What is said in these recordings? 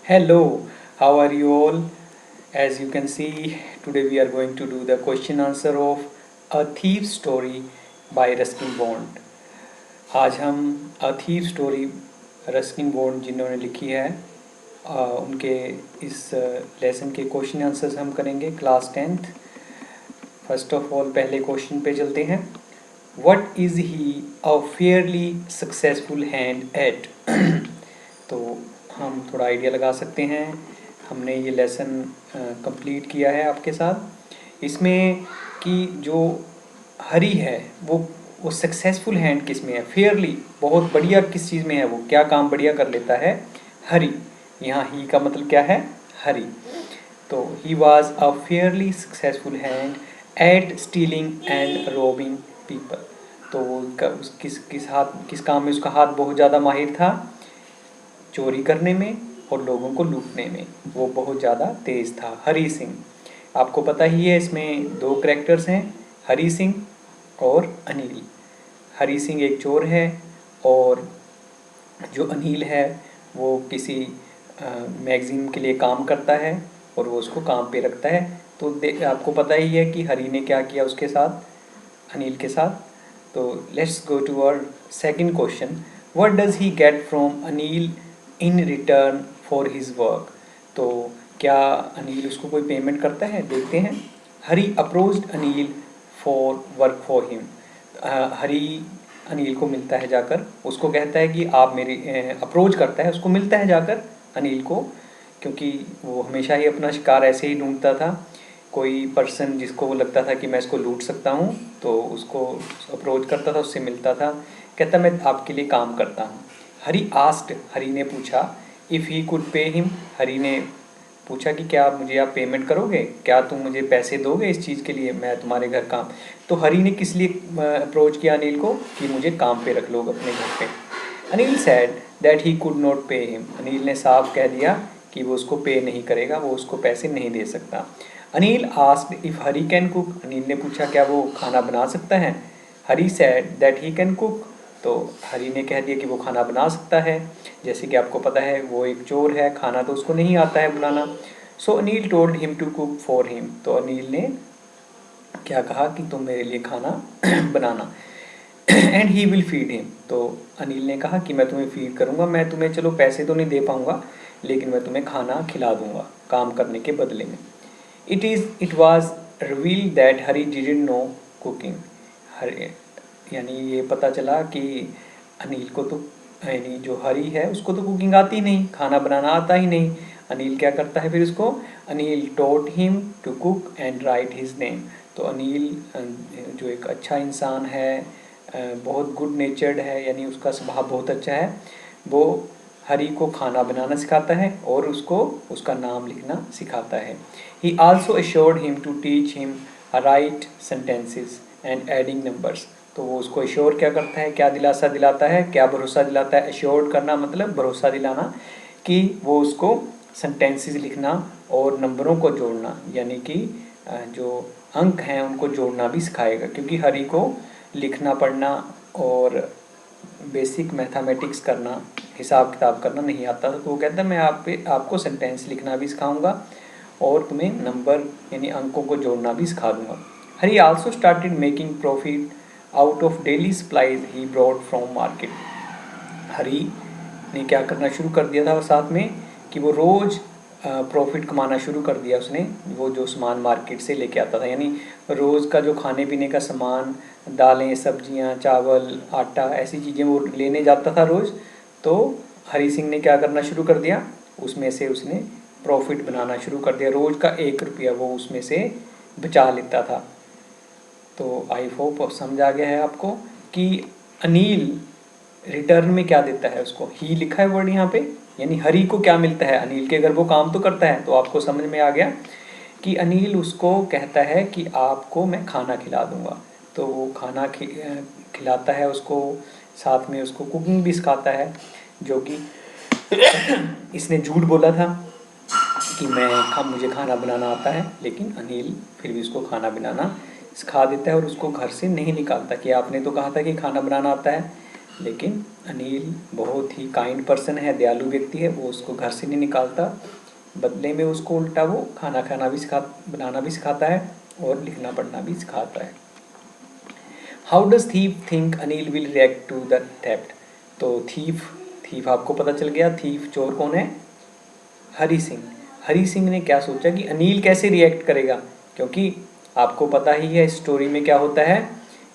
Hello, how are you all? As you can see, today we are going to do the question answer of A Thief Story by Ruskin Bond. आज हम A Thief Story Ruskin bond जिन्होंने लिखी है उनके इस lesson के question answers हम करेंगे class 10th। First of all पहले क्वेश्चन पे चलते हैं। What is he a fairly successful hand at? तो हम थोड़ा आइडिया लगा सकते हैं। हमने ये लेसन कंप्लीट किया है आपके साथ। इसमें कि जो हरी है वो सक्सेसफुल हैंड किस में है, फेयरली बहुत बढ़िया किस चीज़ में है, वो क्या काम बढ़िया कर लेता है, हरी। यहाँ ही का मतलब क्या है, हरी। तो he was a fairly successful hand eight stealing and robin people. तो किस काम में उसका हाथ बहुत ज़्यादा माहिर था, चोरी करने में और लोगों को लूटने में वो बहुत ज़्यादा तेज़ था। हरी सिंह, आपको पता ही है इसमें दो कैरेक्टर्स हैं, हरी सिंह और अनिल। हरी सिंह एक चोर है और जो अनिल है वो किसी मैगज़ीन के लिए काम करता है और वो उसको काम पे रखता है। तो आपको पता ही है कि हरी ने क्या किया उसके साथ, अनिल के साथ। तो let's go to our second question. What does he get from Anil in return for his work? तो क्या अनिल उसको कोई पेमेंट करता है, देखते हैं। Hari approached Anil for work for him. Hari Anil को मिलता है जाकर, उसको कहता है कि आप मेरी अप्रोच करता है, उसको मिलता है जाकर अनिल को, क्योंकि वो हमेशा ही अपना शिकार ऐसे ही ढूंढता था। कोई पर्सन जिसको वो लगता था कि मैं इसको लूट सकता हूँ तो उसको अप्रोच करता था, उससे मिलता था, कहता मैं आपके लिए काम करता हूँ। हरी आस्क्ड, हरी ने पूछा, if he could pay him. Hari ने पूछा कि क्या मुझे आप पेमेंट करोगे, क्या तुम मुझे पैसे दोगे इस चीज़ के लिए, मैं तुम्हारे घर काम। तो हरी ने किस लिए अप्रोच किया अनिल को कि मुझे काम पे रख लो अपने घर पे। Anil sad that he could not pay him. Anil ने साफ कह दिया कि वो उसको पे नहीं करेगा, वो उसको पैसे नहीं दे सकता। Anil asked if Hari can cook. Anil ने पूछा क्या वो खाना बना सकता है। Hari said that he can cook. तो हरी ने कह दिया कि वो खाना बना सकता है। जैसे कि आपको पता है वो एक चोर है, खाना तो उसको नहीं आता है बनाना। So Anil told him to cook for him. तो अनिल ने क्या कहा कि तुम मेरे लिए खाना बनाना। And he will feed him. तो अनिल ने कहा कि मैं तुम्हें फीड करूँगा, मैं तुम्हें चलो पैसे तो नहीं दे पाऊँगा लेकिन मैं तुम्हें खाना खिला दूँगा काम करने के बदले में। It was revealed that Hari didn't know cooking. Hari यानी ये पता चला कि अनिल को तो यानी जो हरी है उसको तो कुकिंग आती नहीं, खाना बनाना आता ही नहीं। अनिल क्या करता है फिर उसको, Anil taught him to cook and write his name. तो अनिल जो एक अच्छा इंसान है, बहुत गुड नेचर्ड है, यानी उसका स्वभाव बहुत अच्छा है, वो हरी को खाना बनाना सिखाता है और उसको उसका नाम लिखना सिखाता है। He also assured him to teach him write sentences and adding numbers. तो वो उसको अश्योर क्या करता है, क्या दिलासा दिलाता है, क्या भरोसा दिलाता है। अश्योर्ड करना मतलब भरोसा दिलाना, कि वो उसको सेंटेंसेस लिखना और नंबरों को जोड़ना, यानी कि जो अंक हैं उनको जोड़ना भी सिखाएगा, क्योंकि हरी को लिखना पढ़ना और बेसिक मैथमेटिक्स करना, हिसाब किताब करना नहीं आता था। तो वो कहता है मैं आपको सेंटेंस लिखना भी सिखाऊंगा और तुम्हें नंबर यानी अंकों को जोड़ना भी सिखा दूंगा। Hari also started making profit out of daily supplies he brought from market. Hari ने क्या करना शुरू कर दिया था साथ में कि वो रोज़ प्रॉफिट कमाना शुरू कर दिया उसने, वो जो सामान मार्केट से लेके आता था, यानी रोज़ का जो खाने पीने का सामान, दालें सब्जियां चावल आटा ऐसी चीज़ें वो लेने जाता था रोज़। तो हरी सिंह ने क्या करना शुरू कर दिया, उसमें से उसने प्रॉफिट बनाना शुरू कर दिया। रोज़ का 1 रुपया वो उसमें से बचा लेता था। तो आई होप समझ आ गया है आपको कि अनिल रिटर्न में क्या देता है उसको, ही लिखा है वर्ड यहाँ पे, यानी हरी को क्या मिलता है, अनिल के अगर वो काम तो करता है। तो आपको समझ में आ गया कि अनिल उसको कहता है कि आपको मैं खाना खिला दूंगा। तो वो खाना खिलाता है उसको, साथ में उसको कुकिंग भी सिखाता है, जो कि इसने झूठ बोला था कि मुझे खाना बनाना आता है, लेकिन अनिल फिर भी उसको खाना बनाना सिखा देता है और उसको घर से नहीं निकालता कि आपने तो कहा था कि खाना बनाना आता है। लेकिन अनिल बहुत ही काइंड पर्सन है, दयालु व्यक्ति है, वो उसको घर से नहीं निकालता, बदले में उसको उल्टा वो खाना खाना भी बनाना भी सिखाता है और लिखना पढ़ना भी सिखाता है। How does thief think Anil will react to the theft? तो थीफ आपको पता चल गया, थीफ चोर कौन है? हरी सिंह। हरी सिंह ने क्या सोचा कि अनिल कैसे रिएक्ट करेगा, क्योंकि आपको पता ही है स्टोरी में क्या होता है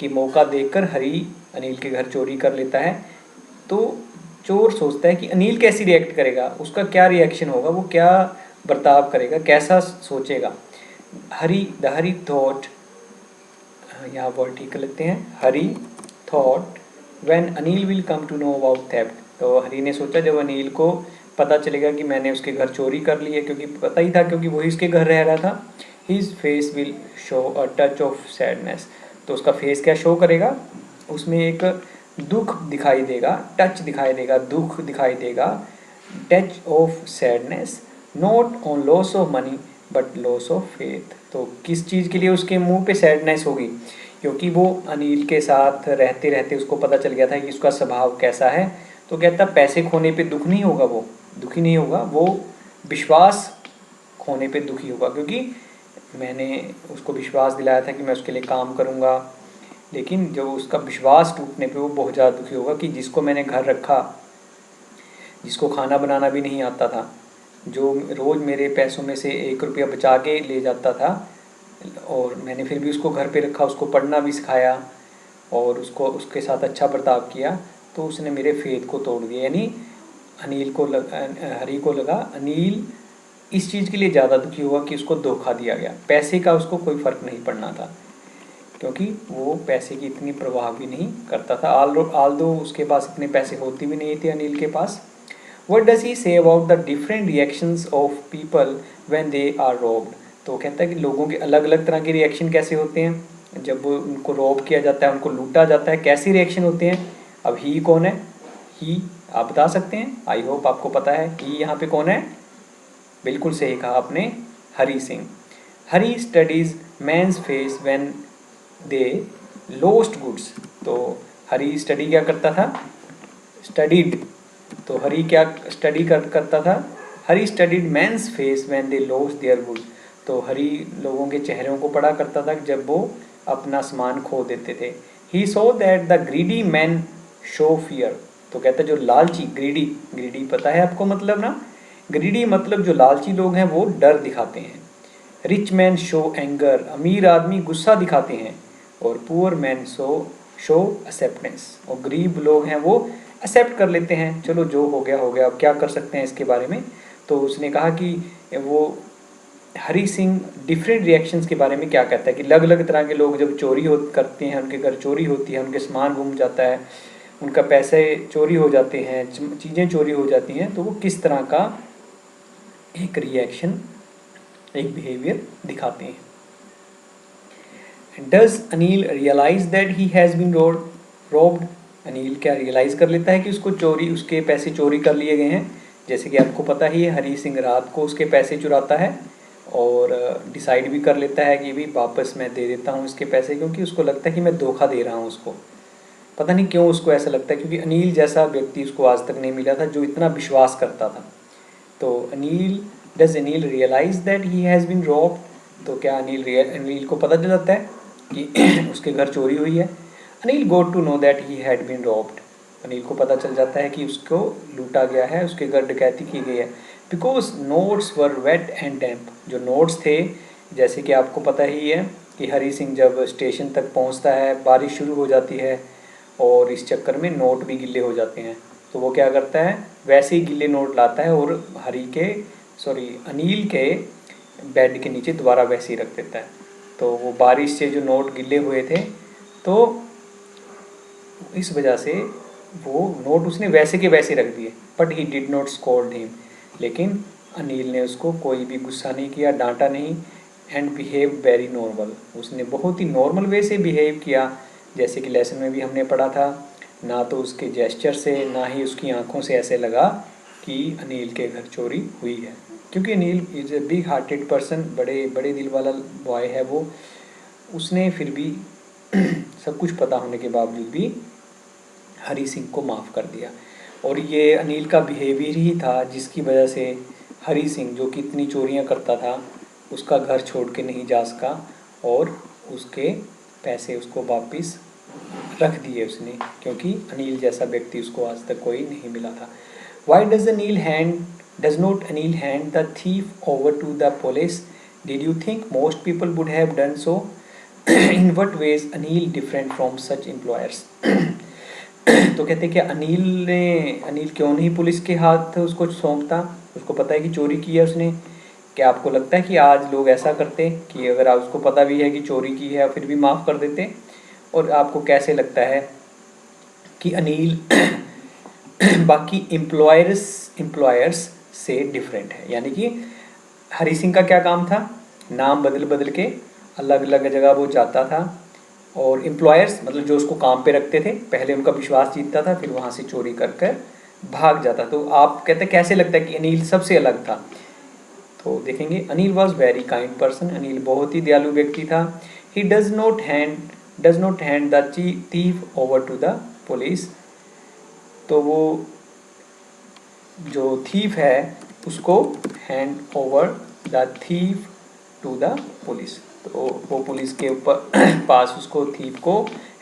कि मौका देखकर हरी अनिल के घर चोरी कर लेता है। तो चोर सोचता है कि अनिल कैसे रिएक्ट करेगा, उसका क्या रिएक्शन होगा, वो क्या बर्ताव करेगा, कैसा सोचेगा। हरी थॉट, यहाँ वर्ड ठीक लिखते हैं, Hari thought when Anil will come to know about theft. तो हरी ने सोचा जब अनिल को पता चलेगा कि मैंने उसके घर चोरी कर ली है, क्योंकि पता ही था, क्योंकि वही उसके घर रह रहा था, his face will show a touch of sadness. तो उसका फेस क्या शो करेगा, उसमें एक दुख दिखाई देगा, टच दिखाई देगा, दुख दिखाई देगा, touch of sadness, not on loss of money but loss of faith. तो किस चीज़ के लिए उसके मुंह पे सैडनेस होगी, क्योंकि वो अनिल के साथ रहते रहते उसको पता चल गया था कि उसका स्वभाव कैसा है। तो कहता पैसे खोने पे दुख नहीं होगा, वो दुखी नहीं होगा, वो विश्वास खोने पे दुखी होगा, क्योंकि मैंने उसको विश्वास दिलाया था कि मैं उसके लिए काम करूँगा, लेकिन जब उसका विश्वास टूटने पे वो बहुत ज़्यादा दुखी होगा कि जिसको मैंने घर रखा, जिसको खाना बनाना भी नहीं आता था, जो रोज़ मेरे पैसों में से 1 रुपया बचा के ले जाता था, और मैंने फिर भी उसको घर पे रखा, उसको पढ़ना भी सिखाया और उसको उसके साथ अच्छा बर्ताव किया, तो उसने मेरे फेथ को तोड़ दिया। यानी हरी को लगा अनिल इस चीज़ के लिए ज़्यादा दुखी हुआ कि उसको धोखा दिया गया। पैसे का उसको कोई फ़र्क नहीं पड़ना था, क्योंकि वो पैसे की इतनी परवाह भी नहीं करता था, आल दो उसके पास इतने पैसे होती भी नहीं थे अनिल के पास। What does he say about the different reactions of people when they are robbed? तो कहता है कि लोगों के अलग अलग तरह के रिएक्शन कैसे होते हैं जब उनको रॉब किया जाता है, उनको लूटा जाता है, कैसे रिएक्शन होते हैं। अब ही कौन है? ही आप बता सकते हैं? आई होप आपको पता है ही यहाँ पे कौन है। बिल्कुल सही कहा आपने, Hari Singh. Hari studies man's face when they lost goods. तो हरी स्टडी क्या करता था? स्टडीड। तो हरी क्या करता था? Hari studied man's face when they lost their good. तो हरी लोगों के चेहरों को पढ़ा करता था जब वो अपना सामान खो देते थे। He so that the greedy man show fear. तो कहता है जो लालची, ग्रीडी पता है आपको मतलब ना, ग्रीडी मतलब जो लालची लोग हैं वो डर दिखाते हैं। रिच मैन शो एंगर, अमीर आदमी गुस्सा दिखाते हैं, और पुअर मैन शो एक्सेप्टेंस, और गरीब लोग हैं वो एक्सेप्ट कर लेते हैं, चलो जो हो गया हो गया, अब क्या कर सकते हैं इसके बारे में। तो उसने कहा कि वो हरी सिंह डिफरेंट रिएक्शंस के बारे में क्या कहता है कि अलग अलग तरह के लोग जब करते हैं, उनके घर चोरी होती है, उनके सामान गुम जाता है, उनका पैसे चोरी हो जाते हैं, चीज़ें चोरी हो जाती हैं, तो वो किस तरह का एक रिएक्शन, एक बिहेवियर दिखाते हैं। Does Anil realise that he has been robbed? Anil क्या रियलाइज़ कर लेता है कि उसके पैसे चोरी कर लिए गए हैं? जैसे कि आपको पता ही है, हरी सिंह रात को उसके पैसे चुराता है और डिसाइड भी कर लेता है कि भी वापस मैं दे देता हूँ इसके पैसे, क्योंकि उसको लगता है कि मैं धोखा दे रहा हूँ उसको। पता नहीं क्यों उसको ऐसा लगता है, क्योंकि अनिल जैसा व्यक्ति उसको आज तक नहीं मिला था जो इतना विश्वास करता था। तो does Anil realise that he has been robbed? तो क्या अनिल को पता चल जाता है कि उसके घर चोरी हुई है? Anil got to know that he had been robbed. Anil को पता चल जाता है कि उसको लूटा गया है, उसके घर डकैती की गई है। Because notes were wet and damp. जो नोट्स थे, जैसे कि आपको पता ही है कि हरी सिंह जब स्टेशन तक पहुंचता है बारिश शुरू हो जाती है और इस चक्कर में नोट भी गिल्ले हो जाते हैं। तो वो क्या करता है, वैसे ही गिल्ले नोट लाता है और अनिल के बेड के नीचे दोबारा वैसे ही रख देता है। तो वो बारिश से जो नोट गिले हुए थे, तो इस वजह से वो नोट उसने वैसे के वैसे रख दिए। But he did not scold him. लेकिन अनिल ने उसको कोई भी गुस्सा नहीं किया, डांटा नहीं। And behave very normal. उसने बहुत ही नॉर्मल वे से बिहेव किया, जैसे कि लेसन में भी हमने पढ़ा था। ना तो उसके जेस्चर से, ना ही उसकी आंखों से ऐसे लगा कि अनिल के घर चोरी हुई है, क्योंकि Anil is a big hearted person, बड़े बड़े दिल वाला बॉय है वो। उसने फिर भी सब कुछ पता होने के बावजूद भी हरी सिंह को माफ़ कर दिया। और ये अनिल का बिहेवियर ही था जिसकी वजह से हरी सिंह, जो कि इतनी चोरियां करता था, उसका घर छोड़ के नहीं जा सका और उसके पैसे उसको वापस रख दिए उसने, क्योंकि अनिल जैसा व्यक्ति उसको आज तक कोई नहीं मिला था। Why does not Anil hand the thief over to the police? Did you think most people would have done so? In what ways Anil different from such employers? तो कहते कि अनिल क्यों नहीं पुलिस के हाथ उसको सौंपता? उसको पता है कि चोरी की है उसने। क्या आपको लगता है कि आज लोग ऐसा करते कि अगर आप उसको पता भी है कि चोरी की है फिर भी माफ़ कर देते? और आपको कैसे लगता है कि अनिल बाकी एम्प्लॉयर्स से डिफरेंट है? यानी कि हरी सिंह का क्या काम था? नाम बदल बदल के अलग अलग जगह वो जाता था, और एम्प्लॉयर्स मतलब जो उसको काम पे रखते थे, पहले उनका विश्वास जीतता था, फिर वहाँ से चोरी कर कर भाग जाता। तो आप कहते कैसे लगता है कि अनिल सबसे अलग था? तो देखेंगे, Anil was very kind person. Anil बहुत ही दयालु व्यक्ति था। He does not hand the thief over to the police. तो वो जो थीफ है उसको hand over the thief to the police, तो वो पुलिस के ऊपर पास उसको थीफ को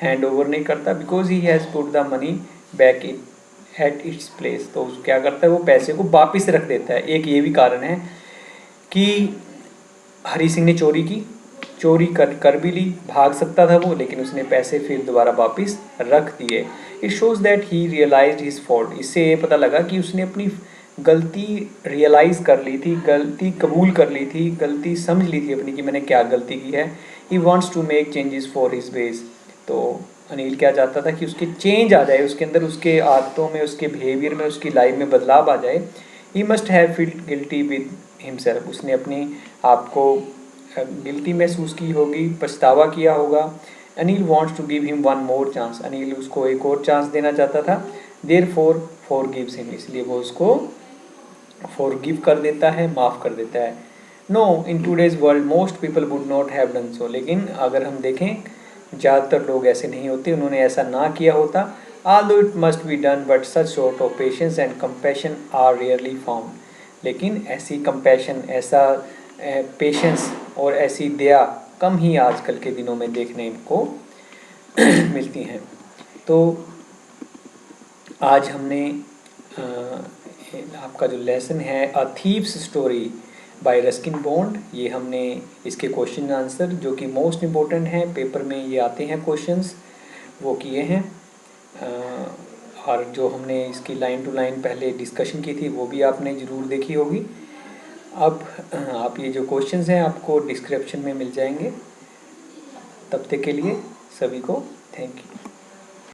हैंड ओवर नहीं करता, because he has put the money back at its place. तो क्या करता है, वो पैसे को वापिस रख देता है। एक ये भी कारण है कि हरी सिंह ने चोरी कर भी ली, भाग सकता था वो, लेकिन उसने पैसे फिर दोबारा वापस रख दिए। It shows that he realised his fault. इससे ये पता लगा कि उसने अपनी गलती रियलाइज़ कर ली थी, गलती कबूल कर ली थी, गलती समझ ली थी अपनी कि मैंने क्या गलती की है। He wants to make changes for his ways. तो अनिल क्या चाहता था कि उसके चेंज आ जाए, उसके अंदर, उसके आदतों में, उसके बिहेवियर में, उसकी लाइफ में बदलाव आ जाए। He must have field guilty with himself. उसने अपने आप को गिल्टी महसूस की होगी, पछतावा किया होगा। Anil wants to give him one more chance. Anil उसको एक और चांस देना चाहता था। देयरफॉर फॉरगिव्स हिम, इसलिए वो उसको फॉरगिव कर देता है, माफ़ कर देता है। No, in today's world most people would not have done so. लेकिन अगर हम देखें, ज़्यादातर लोग ऐसे नहीं होते, उन्होंने ऐसा ना किया होता। Although it must be done, but such sort of patience and compassion are rarely found. लेकिन ऐसी कंपैशन, ऐसा पेशेंस और ऐसी दया कम ही आजकल के दिनों में देखने को मिलती हैं। तो आज हमने आपका जो लेसन है a thief's story by Ruskin Bond, ये हमने इसके क्वेश्चन आंसर जो कि मोस्ट इम्पोर्टेंट हैं, पेपर में ये आते हैं क्वेश्चंस, वो किए हैं। और जो हमने इसकी लाइन टू लाइन पहले डिस्कशन की थी वो भी आपने ज़रूर देखी होगी। अब आप ये जो क्वेश्चंस हैं आपको डिस्क्रिप्शन में मिल जाएंगे। तब तक के लिए सभी को थैंक यू।